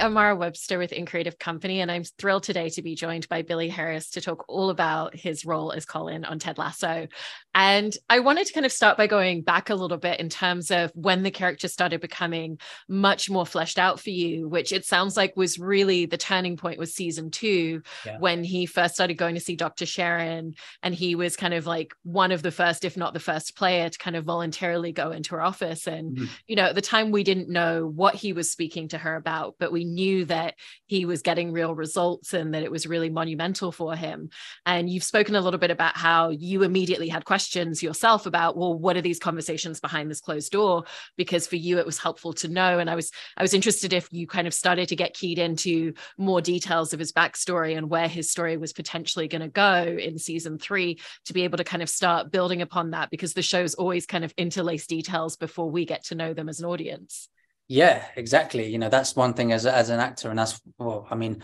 am Mara Webster with In Creative Company, and I'm thrilled today to be joined by Billy Harris to talk all about his role as Colin on Ted Lasso. And I wanted to kind of start by going back a little bit in terms of when the character started becoming much more fleshed out for you, which it sounds like was really the turning point was season 2, when he first started going to see Dr. Sharon, and he was kind of like one of the first, if not the first player to kind of voluntarily go into her office. And, you know, at the time we didn't know what he was speaking to her about, but we knew that he was getting real results and that it was really monumental for him. And you've spoken a little bit about how you immediately had questions yourself about, well, what are these conversations behind this closed door? Because for you, it was helpful to know. And I was interested if you kind of started to get keyed into more details of his backstory and where his story was potentially going to go in season 3 to be able to kind of start building upon that, because the show's always kind of interlace details before we get to know them as an audience. Yeah, exactly. You know, that's one thing as an actor, and that's, well, I mean,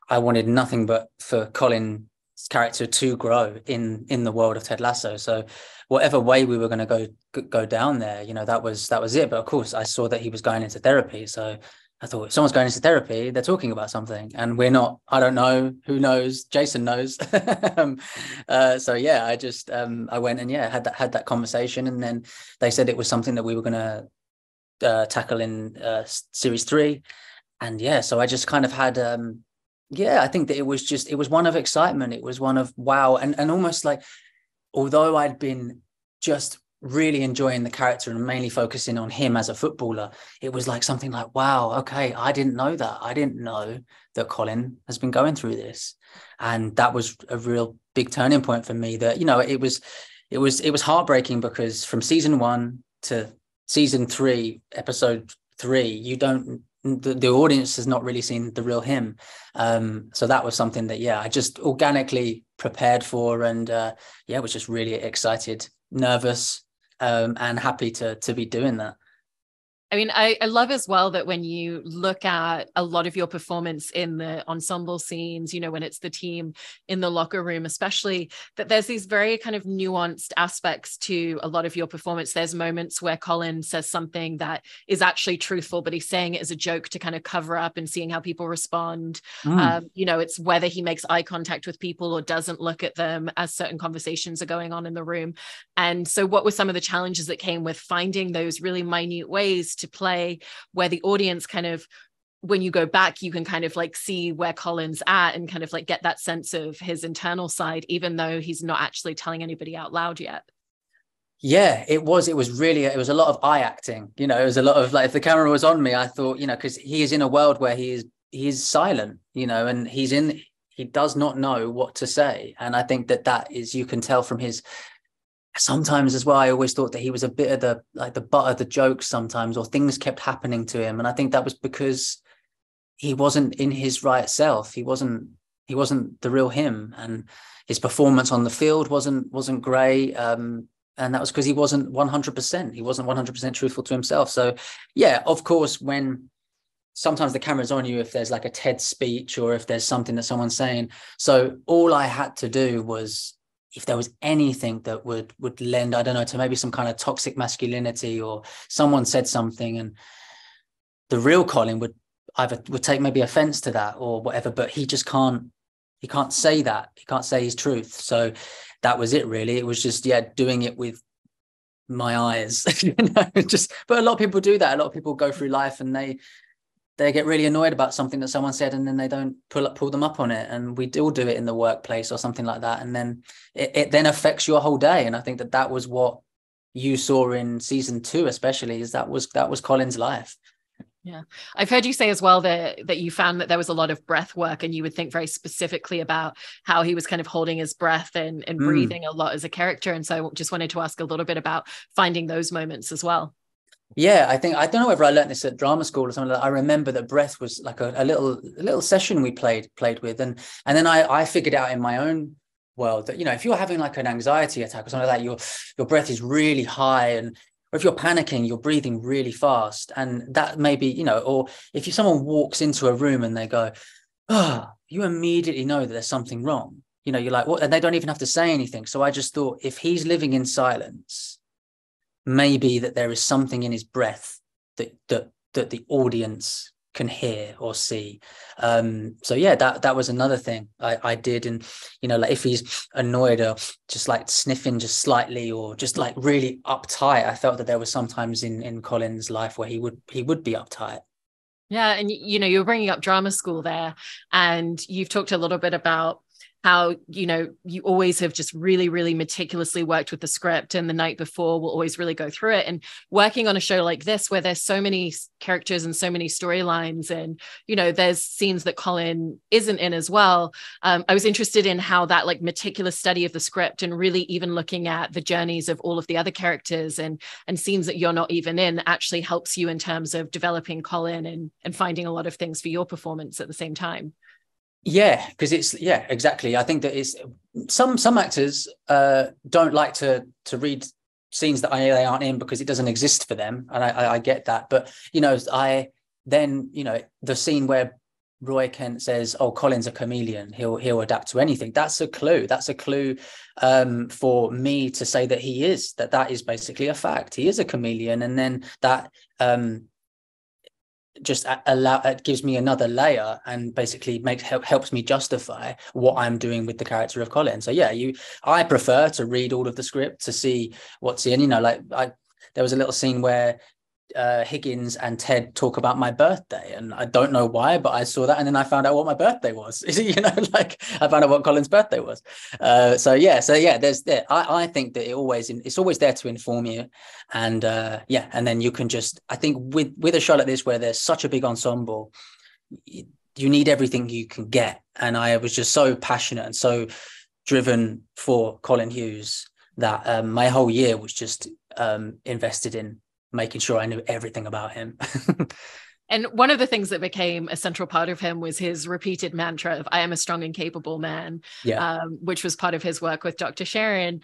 I wanted nothing but for Colin's character to grow in the world of Ted Lasso. So whatever way we were going to go down there, you know, that was it. But of course, I saw that he was going into therapy. So I thought, if someone's going into therapy, they're talking about something, and we're not. I don't know. Who knows? Jason knows. So yeah, I just I went and had that conversation, and then they said it was something that we were going to tackle in series 3. And so I just kind of had I think that it was one of excitement. It was one of wow, and almost like, although I'd been just really enjoying the character and mainly focusing on him as a footballer, it was like something like, wow, okay, I didn't know that. I didn't know that Colin has been going through this. And that was a real big turning point for me. That, you know, it was heartbreaking, because from season 1 to season 3, episode 3, the audience has not really seen the real him. So that was something that, I just organically prepared for, and was just really excited, nervous, and happy to be doing that. I mean, I love as well that when you look at a lot of your performance in the ensemble scenes, you know, when it's the team in the locker room, especially, that there's these very kind of nuanced aspects to a lot of your performance. There's moments where Colin says something that is actually truthful, but he's saying it as a joke to kind of cover up and seeing how people respond. You know, it's whether he makes eye contact with people or doesn't look at them as certain conversations are going on in the room. And so what were some of the challenges that came with finding those really minute ways to play where the audience kind of, when you go back, you can kind of like see where Colin's at and kind of like get that sense of his internal side, even though he's not actually telling anybody out loud yet? It was a lot of eye acting. You know, it was a lot of like, if the camera was on me, I thought, you know, because he is in a world where he is silent, you know, and he does not know what to say. And I think that is, you can tell from his, sometimes as well, I always thought that he was a bit of the butt of the joke sometimes, or things kept happening to him. And I think that was because he wasn't in his right self. He wasn't the real him, and his performance on the field wasn't great. And that was because he wasn't 100%. He wasn't 100% truthful to himself. So of course, when sometimes the camera's on you, if there's like a TED speech or if there's something that someone's saying. So all I had to do was, if there was anything that would lend, I don't know, to maybe some kind of toxic masculinity, or someone said something and the real Colin would take maybe offense to that or whatever, but he just can't say that. He can't say his truth. So that was it, really. It was just, doing it with my eyes, you know, but a lot of people do that. A lot of people go through life and they get really annoyed about something that someone said, and then they don't pull them up on it. And we all do it in the workplace or something like that. And then it then affects your whole day. And I think that was what you saw in season 2, especially, is that was Colin's life. Yeah. I've heard you say as well that you found that there was a lot of breath work, and you would think very specifically about how he was kind of holding his breath and breathing a lot as a character. And so I just wanted to ask a little bit about finding those moments as well. I don't know whether I learned this at drama school or something like that. I remember that breath was like a little session we played with, and then I figured out in my own world that, you know, if you're having like an anxiety attack or something like that, your breath is really high, and or if you're panicking, you're breathing really fast, and that maybe, you know, or if someone walks into a room and they go, you immediately know that there's something wrong. You know, you're like, what? And they don't even have to say anything. So I just thought, if he's living in silence, maybe that there is something in his breath that the audience can hear or see. So yeah, that was another thing I did. And like if he's annoyed or just like sniffing just slightly or just like really uptight, I felt that there was sometimes in Colin's life where he would be uptight. Yeah. And, you're bringing up drama school there, and you've talked a little bit about how, you always have just really, really meticulously worked with the script, and the night before we'll always really go through it. And working on a show like this, where there's so many characters and so many storylines, and, there's scenes that Colin isn't in as well. I was interested in how that like meticulous study of the script, and really even looking at the journeys of all of the other characters and scenes that you're not even in, actually helps you in terms of developing Colin and finding a lot of things for your performance at the same time. Yeah, because exactly. I think that it's some actors don't like to read scenes that they aren't in because it doesn't exist for them, and I get that. But I then the scene where Roy Kent says, "Oh, Colin's a chameleon. He'll adapt to anything." That's a clue. That's a clue for me to say that he is that is basically a fact. He is a chameleon, and then that just it gives me another layer and basically helps me justify what I'm doing with the character of Colin. So yeah, I prefer to read all of the script to see what's in. There was a little scene where Higgins and Ted talk about my birthday, and I don't know why, but I saw that, and then I found out what my birthday was. I found out what Colin's birthday was. So yeah, there's there. I think that it's always there to inform you, and and then you can just, I think with a show like this where there's such a big ensemble, you need everything you can get, and I was just so passionate and so driven for Colin Hughes that my whole year was just invested in making sure I knew everything about him. And one of the things that became a central part of him was his repeated mantra of "I am a strong and capable man," which was part of his work with Dr. Sharon.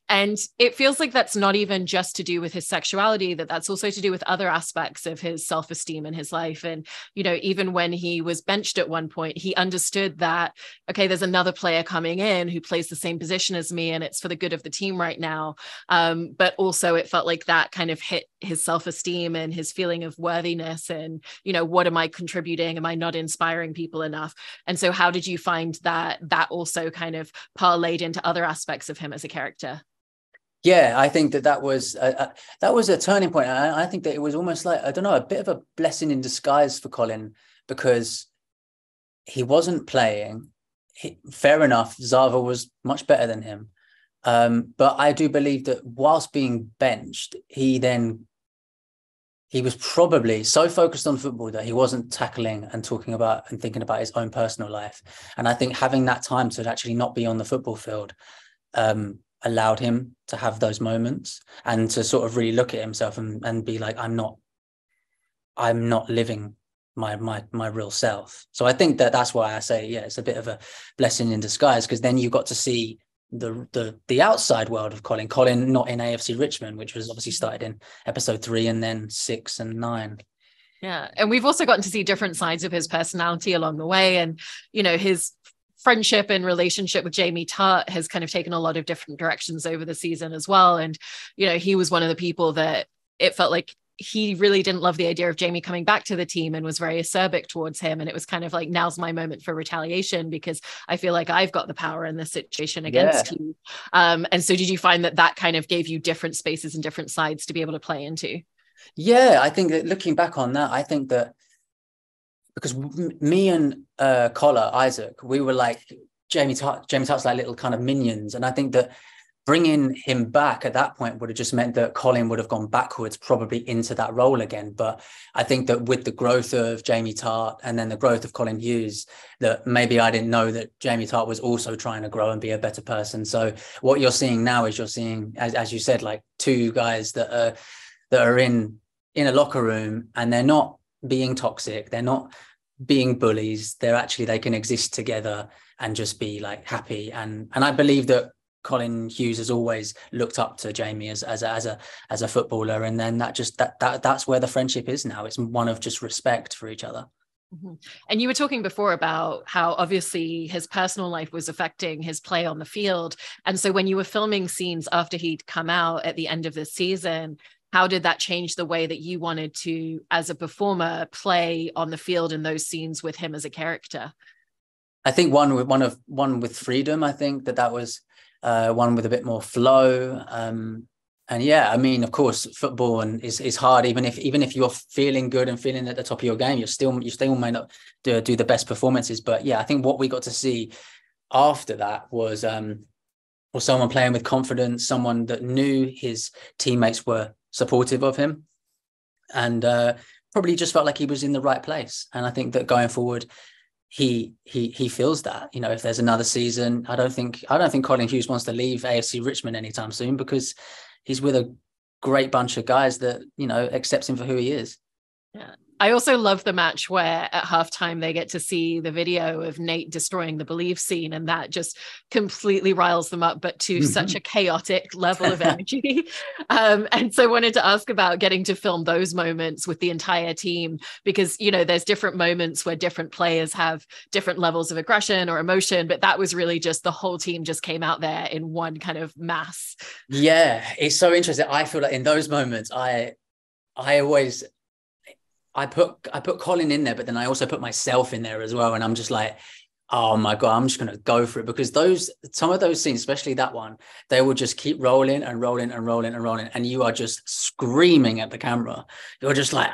And it feels like that's not even just to do with his sexuality, that's also to do with other aspects of his self-esteem in his life. And, even when he was benched at one point, he understood that, okay, there's another player coming in who plays the same position as me, and it's for the good of the team right now. But also it felt like that kind of hit his self-esteem and his feeling of worthiness and, what am I contributing? Am I not inspiring people enough? And so how did you find that also kind of parlayed into other aspects of him as a character? Yeah, I think that was a turning point. I think that it was almost like, I don't know, a bit of a blessing in disguise for Colin, because he wasn't playing. Fair enough, Zava was much better than him. But I do believe that whilst being benched, he was probably so focused on football that he wasn't tackling and talking about and thinking about his own personal life. And I think having that time to actually not be on the football field allowed him to have those moments and to sort of really look at himself and be like, I'm not living my real self. So I think that's why I say, yeah, it's a bit of a blessing in disguise, because then you got to see the outside world of Colin not in AFC Richmond, which was obviously started in episode 3 and then 6 and 9. Yeah. And we've also gotten to see different sides of his personality along the way. And, his friendship and relationship with Jamie Tart has kind of taken a lot of different directions over the season as well. And, he was one of the people that it felt like he really didn't love the idea of Jamie coming back to the team and was very acerbic towards him. And it was kind of like, now's my moment for retaliation because I feel like I've got the power in this situation against you. And so did you find that kind of gave you different spaces and different sides to be able to play into? Yeah, I think that looking back on that, I think that because me and Collar, Isaac, we were like Jamie Tart's like little kind of minions. And I think that bringing him back at that point would have just meant that Colin would have gone backwards probably into that role again. But I think that with the growth of Jamie Tart and then the growth of Colin Hughes, that maybe I didn't know that Jamie Tart was also trying to grow and be a better person. So what you're seeing now is you're seeing, as you said, like two guys that are in a locker room, and they're not being toxic, they're not being bullies, they can exist together and just be like happy. And I believe that Colin Hughes has always looked up to Jamie as a footballer, and then that's where the friendship is now. It's one of just respect for each other. Mm-hmm. And you were talking before about how obviously his personal life was affecting his play on the field. And so when you were filming scenes after he'd come out at the end of the season, how did that change the way that you wanted to, as a performer, play on the field in those scenes with him as a character? I think one with freedom. I think that was one with a bit more flow. And yeah, I mean, of course, football is hard. Even if you're feeling good and feeling at the top of your game, you still may not do the best performances. But yeah, I think what we got to see after that was someone playing with confidence, someone that knew his teammates were supportive of him, and probably just felt like he was in the right place. And I think that going forward, he feels that, you know, if there's another season, I don't think Colin Hughes wants to leave AFC Richmond anytime soon, because he's with a great bunch of guys that, you know, accepts him for who he is. Yeah. I also love the match where at halftime they get to see the video of Nate destroying the Believe scene, and that just completely riles them up, but to such a chaotic level of energy. And so I wanted to ask about getting to film those moments with the entire team, because, you know, there's different moments where different players have different levels of aggression or emotion, but that was really just the whole team just came out there in one kind of mass. Yeah, it's so interesting. I feel like in those moments, I put Colin in there, but then I also put myself in there as well. And I'm just like, oh my God, I'm just going to go for it, because some of those scenes, especially that one, they will just keep rolling and rolling and rolling and rolling. And you are just screaming at the camera. You're just like,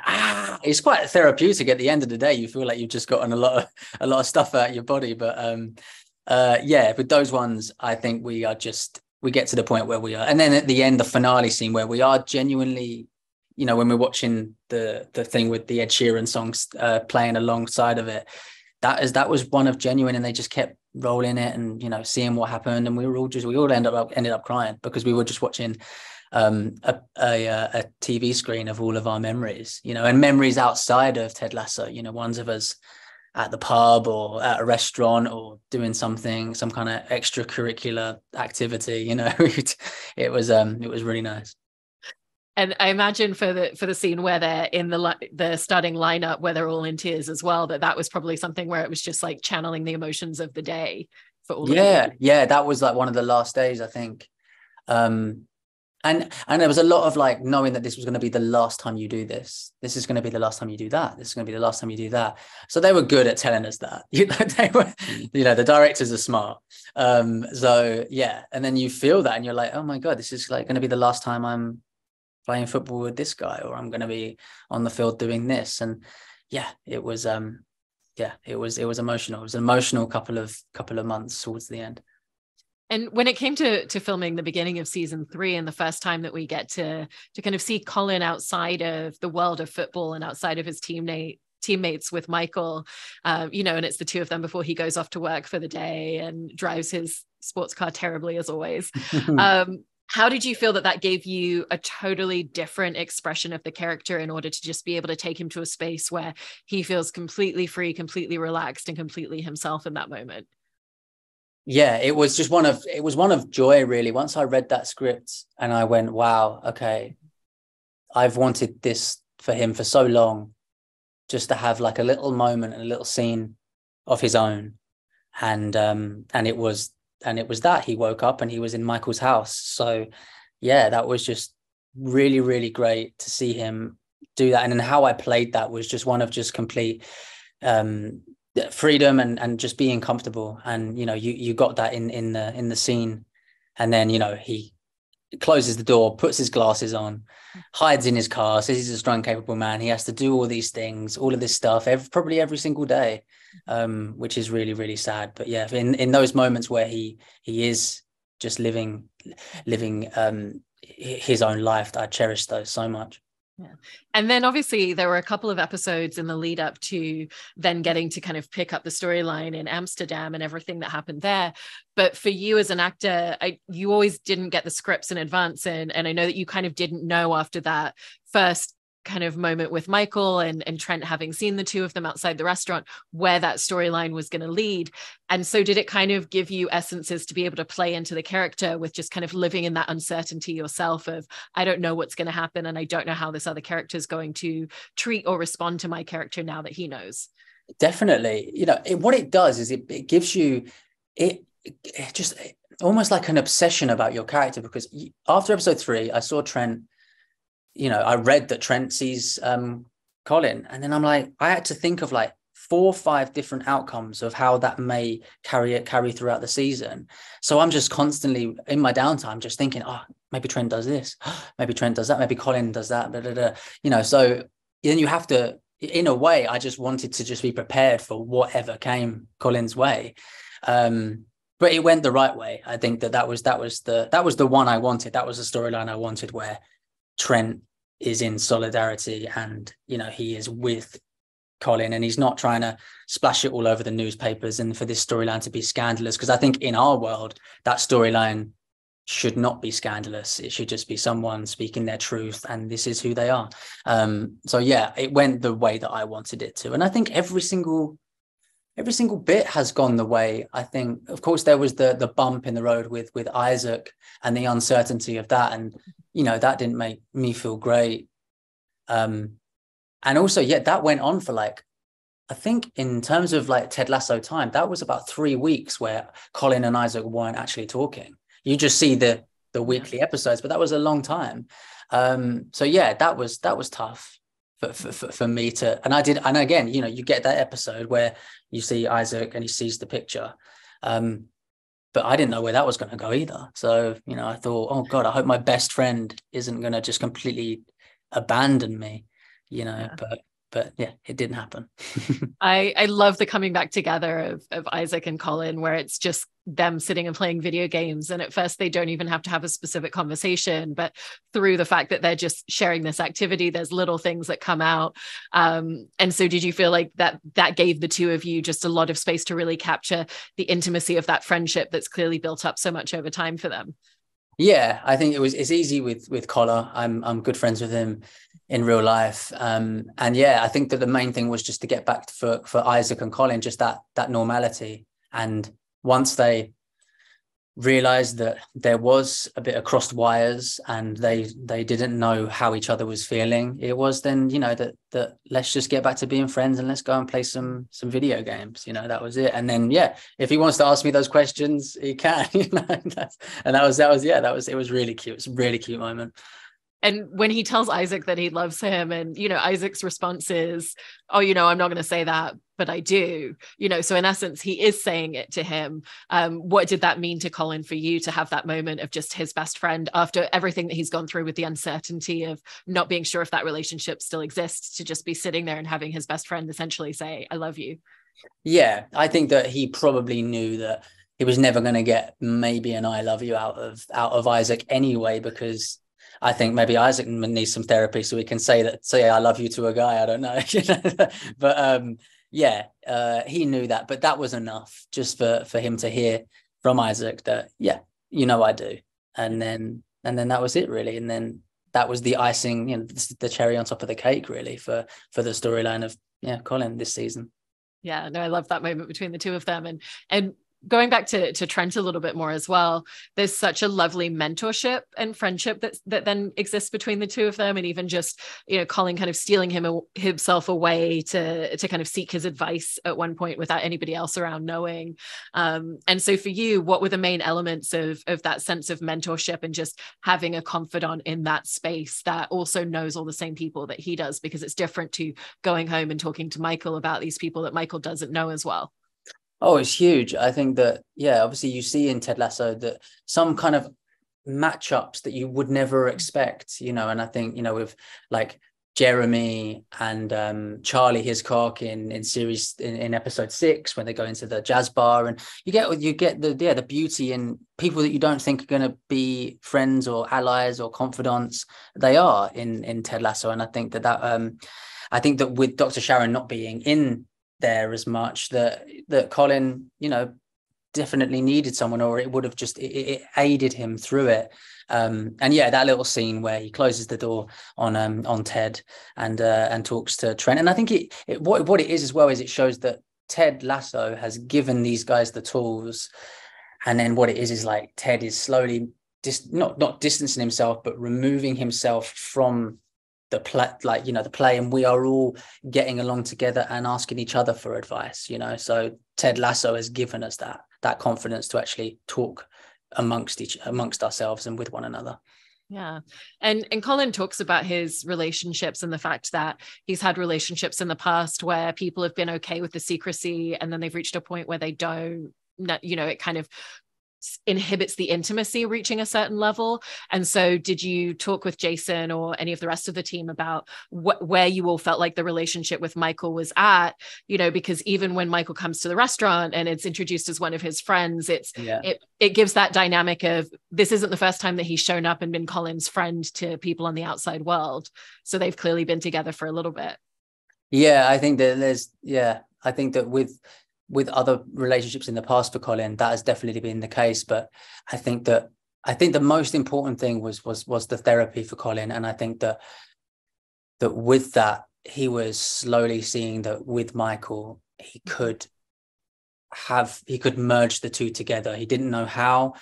it's quite therapeutic at the end of the day. You feel like you've just gotten a lot of stuff out of your body. But yeah, with those ones, I think we get to the point where we are. And then at the end, the finale scene where we are genuinely, you know, when we're watching the thing with the Ed Sheeran songs playing alongside of it, that was one of genuine, and they just kept rolling it and, you know, seeing what happened, and we all ended up crying, because we were just watching a TV screen of all of our memories, you know, and memories outside of Ted Lasso, you know, ones of us at the pub or at a restaurant or doing some kind of extracurricular activity, you know. It was really nice. And I imagine for the scene where they're in the starting lineup, where they're all in tears as well, that was probably something where it was just like channeling the emotions of the day for all of you. Yeah, that was like one of the last days, I think. And there was a lot of like knowing that this was going to be the last time you do this. This is going to be the last time you do that. This is going to be the last time you do that. So they were good at telling us that. You know, they were, you know, the directors are smart. So yeah, and then you feel that, and you're like, oh my God, this is like going to be the last time I'm playing football with this guy, or I'm going to be on the field doing this. And yeah, it was emotional. It was an emotional couple of months towards the end. And when it came to filming the beginning of season 3, and the first time that we get to kind of see Colin outside of the world of football and outside of his teammates with Michael, you know, and it's the two of them before he goes off to work for the day and drives his sports car terribly as always. How did you feel that gave you a totally different expression of the character, in order to just be able to take him to a space where he feels completely free, completely relaxed, and completely himself in that moment? Yeah, it was one of joy, really. Once I read that script and I went, wow, okay, I've wanted this for him for so long, just to have like a little moment and a little scene of his own. And it was that he woke up and he was in Michael's house. So yeah, that was just really, really great to see him do that. And then how I played that was just one of just complete freedom and just being comfortable. And, you know, you got that in the scene. And then, you know, he closes the door, puts his glasses on, hides in his car, says he's a strong, capable man. He has to do all these things, all of this stuff, probably every single day, which is really, really sad. But yeah, in those moments where he is just living his own life, I cherish those so much. Yeah. And then obviously there were a couple of episodes in the lead up to then getting to kind of pick up the storyline in Amsterdam and everything that happened there. But for you as an actor, you always didn't get the scripts in advance. And I know that you kind of didn't know after that first kind of moment with Michael and Trent, having seen the two of them outside the restaurant, where that storyline was going to lead. And so did it kind of give you essences to be able to play into the character with just kind of living in that uncertainty yourself of, I don't know what's going to happen, and I don't know how this other character is going to treat or respond to my character now that he knows? Definitely. You know, what it does is it gives you it just almost like an obsession about your character, because after episode 3, I saw Trent I read that Trent sees Colin, and then I'm like, I had to think of like 4 or 5 different outcomes of how that may carry throughout the season. So I'm just constantly in my downtime just thinking, oh, maybe Trent does this, maybe Trent does that, maybe Colin does that, blah, blah, blah. So then you have to, in a way, I just wanted to just be prepared for whatever came Colin's way. But it went the right way. I think that was the one I wanted. That was the storyline I wanted, where Trent is in solidarity and he is with Colin, and he's not trying to splash it all over the newspapers and for this storyline to be scandalous, because I think in our world that storyline should not be scandalous. It should just be someone speaking their truth, and this is who they are. So yeah, it went the way that I wanted it to, and I think every single bit has gone the way. I think, of course, there was the bump in the road with Isaac and the uncertainty of that, and that didn't make me feel great. And also, yeah, that went on for like, I think in terms of like Ted Lasso time, that was about 3 weeks where Colin and Isaac weren't actually talking. You just see the weekly episodes, but that was a long time. So yeah, that was tough for me to, and I did. And again, you get that episode where you see Isaac and he sees the picture. But I didn't know where that was going to go either. So, I thought, oh God, I hope my best friend isn't going to just completely abandon me. But yeah, it didn't happen. I love the coming back together of Isaac and Colin, where it's just them sitting and playing video games. And at first they don't even have to have a specific conversation, but through the fact that they're just sharing this activity, there's little things that come out. And so did you feel like that gave the two of you just a lot of space to really capture the intimacy of that friendship that's clearly built up so much over time for them? Yeah, I think it's easy with Collar. I'm good friends with him in real life. And yeah, I think that the main thing was just to get back for Isaac and Colin, just that normality. And once they realized that there was a bit of crossed wires and they didn't know how each other was feeling, it was then, that let's just get back to being friends and let's go and play some video games. That was it. And then, yeah, if he wants to ask me those questions, he can, it was really cute. It's a really cute moment. And when he tells Isaac that he loves him, and, Isaac's response is, oh, I'm not going to say that, but I do, so in essence, he is saying it to him. What did that mean to Colin for you to have that moment of just his best friend after everything that he's gone through with the uncertainty of not being sure if that relationship still exists, to just be sitting there and having his best friend essentially say, I love you? Yeah, I think that he probably knew that he was never going to get maybe an I love you out of Isaac anyway, because I think maybe Isaac needs some therapy so he can say I love you to a guy. I don't know. But he knew that, but that was enough just for him to hear from Isaac that, yeah, I do. And then that was it really. And then that was the icing, the cherry on top of the cake really for the storyline of Colin this season. Yeah, no, I love that moment between the two of them. And going back to Trent a little bit more as well, there's such a lovely mentorship and friendship that then exists between the two of them. And even just, Colin kind of stealing himself away to kind of seek his advice at one point without anybody else around knowing. And so for you, what were the main elements of that sense of mentorship and just having a confidant in that space that also knows all the same people that he does? Because it's different to going home and talking to Michael about these people that Michael doesn't know as well. Oh, it's huge. I think that, obviously you see in Ted Lasso that some kind of matchups that you would never expect, and I think, with like Jeremy and Charlie Hiscock in episode 6, when they go into the jazz bar, and you get the beauty in people that you don't think are going to be friends or allies or confidants. They are in Ted Lasso. And I think I think that with Dr. Sharon not being in there as much, that Colin definitely needed someone, or it would have just it aided him through it. And that little scene where he closes the door on Ted and talks to Trent, and I think what it is as well is it shows that Ted Lasso has given these guys the tools, and then what it is like Ted is slowly not distancing himself but removing himself from the play, and we are all getting along together and asking each other for advice, so Ted Lasso has given us that confidence to actually talk amongst ourselves and with one another. Yeah. And Colin talks about his relationships and the fact that he's had relationships in the past where people have been okay with the secrecy, and then they've reached a point where they don't, it kind of inhibits the intimacy reaching a certain level. And so did you talk with Jason or any of the rest of the team about where you all felt like the relationship with Michael was at, because even when Michael comes to the restaurant and it's introduced as one of his friends, it gives that dynamic of, this isn't the first time that he's shown up and been Colin's friend to people on the outside world. So they've clearly been together for a little bit. Yeah, I think that with other relationships in the past for Colin, that has definitely been the case. But I think the most important thing was the therapy for Colin. And I think that with that, he was slowly seeing that with Michael, he could merge the two together. He didn't know how.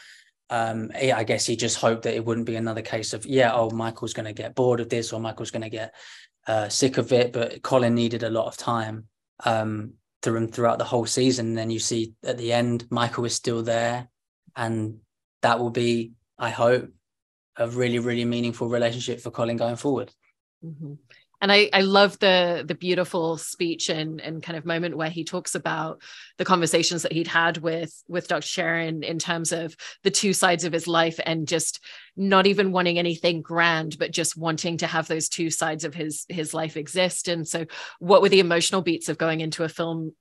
I guess he just hoped that it wouldn't be another case of, Michael's going to get bored of this, or Michael's going to get sick of it. But Colin needed a lot of time throughout the whole season. And then you see at the end, Michael is still there, and that will be, I hope, a really, really meaningful relationship for Colin going forward. Mm-hmm. And I love the beautiful speech and kind of moment where he talks about the conversations that he'd had with Dr. Sharon in terms of the two sides of his life, and just not even wanting anything grand, but just wanting to have those two sides of his life exist. And so what were the emotional beats of going into film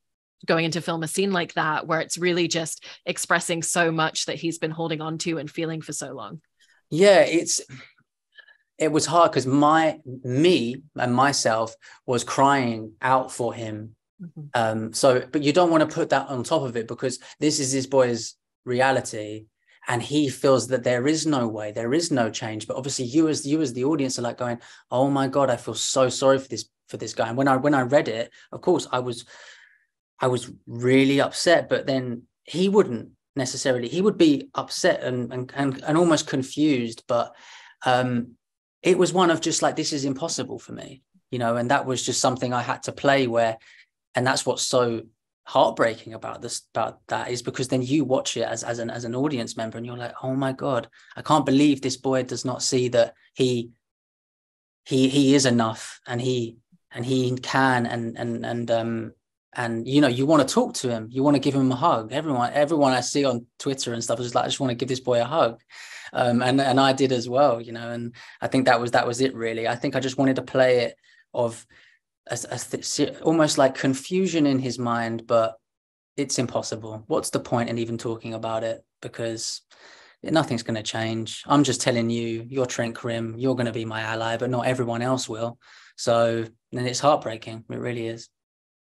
a scene like that, where it's really just expressing so much that he's been holding on to and feeling for so long? Yeah, it was hard because myself was crying out for him. Mm-hmm. But you don't want to put that on top of it, because this is this boy's reality, and he feels that there is no way, there is no change. But obviously you as the audience are like going, oh my God, I feel so sorry for this guy. And when I read it, of course I was really upset, but then he wouldn't necessarily, he would be upset and almost confused. But it was one of just like, this is impossible for me, and that was just something I had to play where, and that's what's so heartbreaking about that is because then you watch it as an audience member, and you're like, oh my God, I can't believe this boy does not see that he is enough, and he can, and you want to talk to him, you want to give him a hug. Everyone I see on Twitter and stuff is like, I just want to give this boy a hug. And I did as well, and I think that was it really. I think I just wanted to play it of almost like confusion in his mind, but it's impossible. What's the point in even talking about it? Because nothing's going to change. I'm just telling you, you're Trent Krim, you're going to be my ally, but not everyone else will. So then it's heartbreaking. It really is.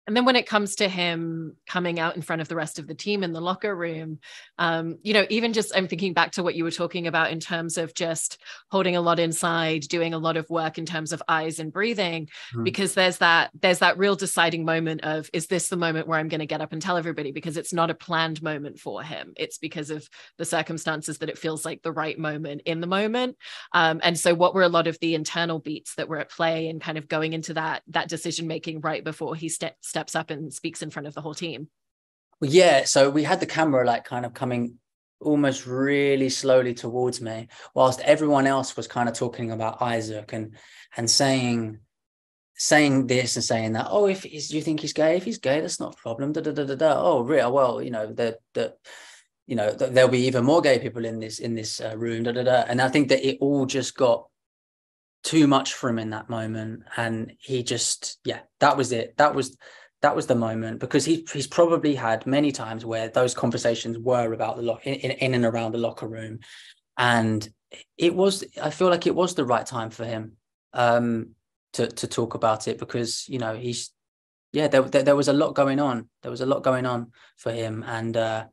And then when it comes to him coming out in front of the rest of the team in the locker room, even just, I'm thinking back to what you were talking about in terms of just holding a lot inside, doing a lot of work in terms of eyes and breathing, because there's that real deciding moment of, is this the moment where I'm going to get up and tell everybody? Because it's not a planned moment for him. It's because of the circumstances that it feels like the right moment in the moment. And so what were a lot of the internal beats that were at play and kind of going into that decision-making right before he steps up and speaks in front of the whole team? Well, yeah, so we had the camera like kind of coming almost really slowly towards me, whilst everyone else was kind of talking about Isaac and saying this and saying that, oh, if you think he's gay, if he's gay, that's not a problem. Oh, real well, there'll be even more gay people in this room. And I think that it all just got too much for him in that moment, and he just, that was it. That was the moment, because he's probably had many times where those conversations were about the in and around the locker room, and I feel like it was the right time for him to talk about it, because there was a lot going on. There was a lot going on for him, and and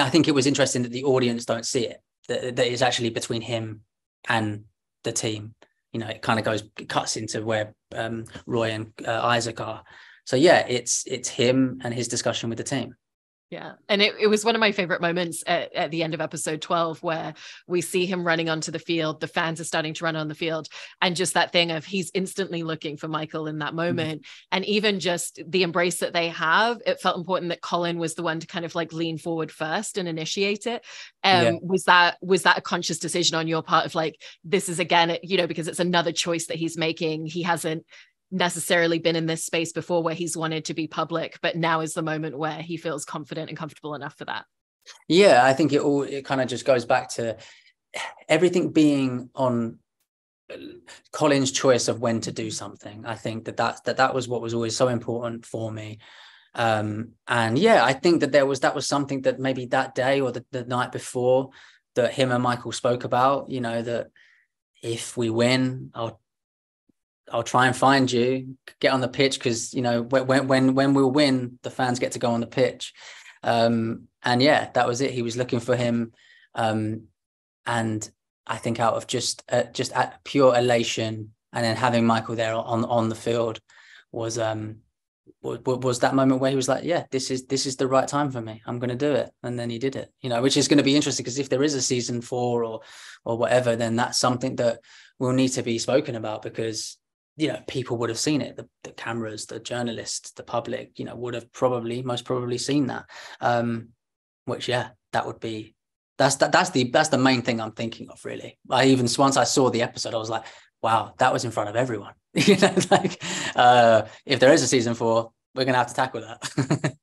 I think it was interesting that the audience don't see it. That it's actually between him and the team. It kind of cuts into where Roy and Isaac are. So it's him and his discussion with the team. Yeah. And it was one of my favorite moments at the end of episode 12, where we see him running onto the field. The fans are starting to run on the field. And just that thing of he's instantly looking for Michael in that moment. And even just the embrace that they have, it felt important that Colin was the one to kind of like lean forward first and initiate it. Was that a conscious decision on your part of like, this is again, you know, because it's another choice that he's making. He hasn't necessarily been in this space before where he's wanted to be public, but now is the moment where he feels confident and comfortable enough for that. Yeah, I think it kind of just goes back to everything being on Colin's choice of when to do something. I think that was what was always so important for me. And yeah, I think that was something that maybe that day or the night before that him and Michael spoke about, you know, that if we win, I'll try and find you, get on the pitch, because, you know, when we'll win, the fans get to go on the pitch. And yeah, that was it. He was looking for him. And I think out of just pure elation, and then having Michael there on the field was that moment where he was like, yeah, this is the right time for me. I'm going to do it. And then he did it, you know, which is going to be interesting, because if there is a season 4 or whatever, then that's something that will need to be spoken about, because, you know, people would have seen it. The cameras, the journalists, the public, you know, would have most probably seen that. Which, yeah, that would be, that's the main thing I'm thinking of, really. Once I saw the episode, I was like, wow, that was in front of everyone. You know, like, if there is a season 4, we're going to have to tackle that.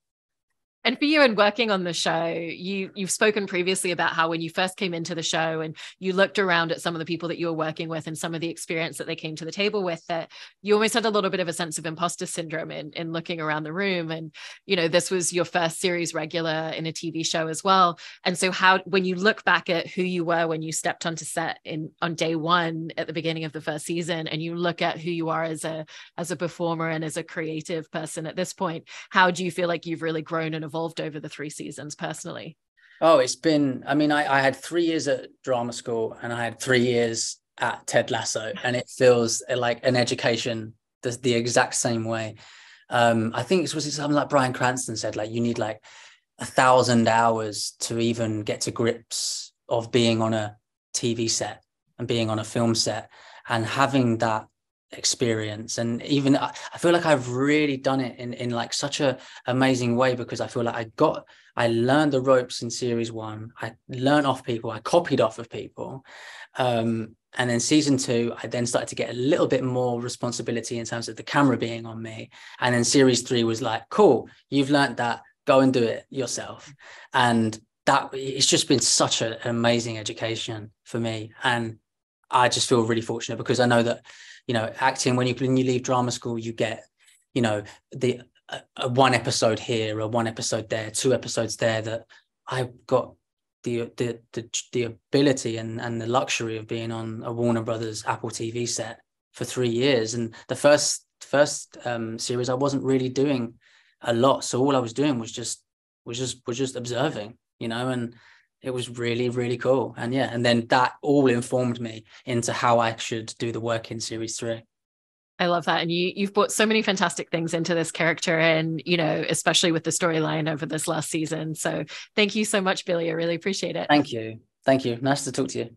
And for you, and working on the show, you've spoken previously about how when you first came into the show and you looked around at some of the people that you were working with and some of the experience that they came to the table with, that you almost had a little bit of a sense of imposter syndrome in looking around the room. And, you know, this was your first series regular in a TV show as well. And so when you look back at who you were when you stepped onto set on day 1 at the beginning of the first season, and you look at who you are as a performer and as a creative person at this point, how do you feel like you've really grown and evolved over the 3 seasons personally? Oh, it's been, I mean, I had 3 years at drama school and I had 3 years at Ted Lasso, and it feels like an education the exact same way. I think it was something like Bryan Cranston said, like, you need like 1,000 hours to even get to grips of being on a TV set and being on a film set and having that experience. And even I feel like I've really done it in like such a amazing way, because I feel like I learned the ropes in series 1. I learned off people, I copied off of people, and then season 2 I then started to get a little bit more responsibility in terms of the camera being on me, and then series 3 was like, cool, you've learned that, go and do it yourself. And that it's just been such an amazing education for me, and I just feel really fortunate, because I know that, you know, acting, when you leave drama school, you get, you know, the one episode here or one episode there, 2 episodes there, that I've got the ability and the luxury of being on a Warner Brothers Apple TV set for 3 years. And the first series, I wasn't really doing a lot, so all I was doing was just observing, you know, and it was really, really cool. And yeah, and then that all informed me into how I should do the work in series 3. I love that. And you've brought so many fantastic things into this character, and, you know, especially with the storyline over this last season. So thank you so much, Billy. I really appreciate it. Thank you. Nice to talk to you.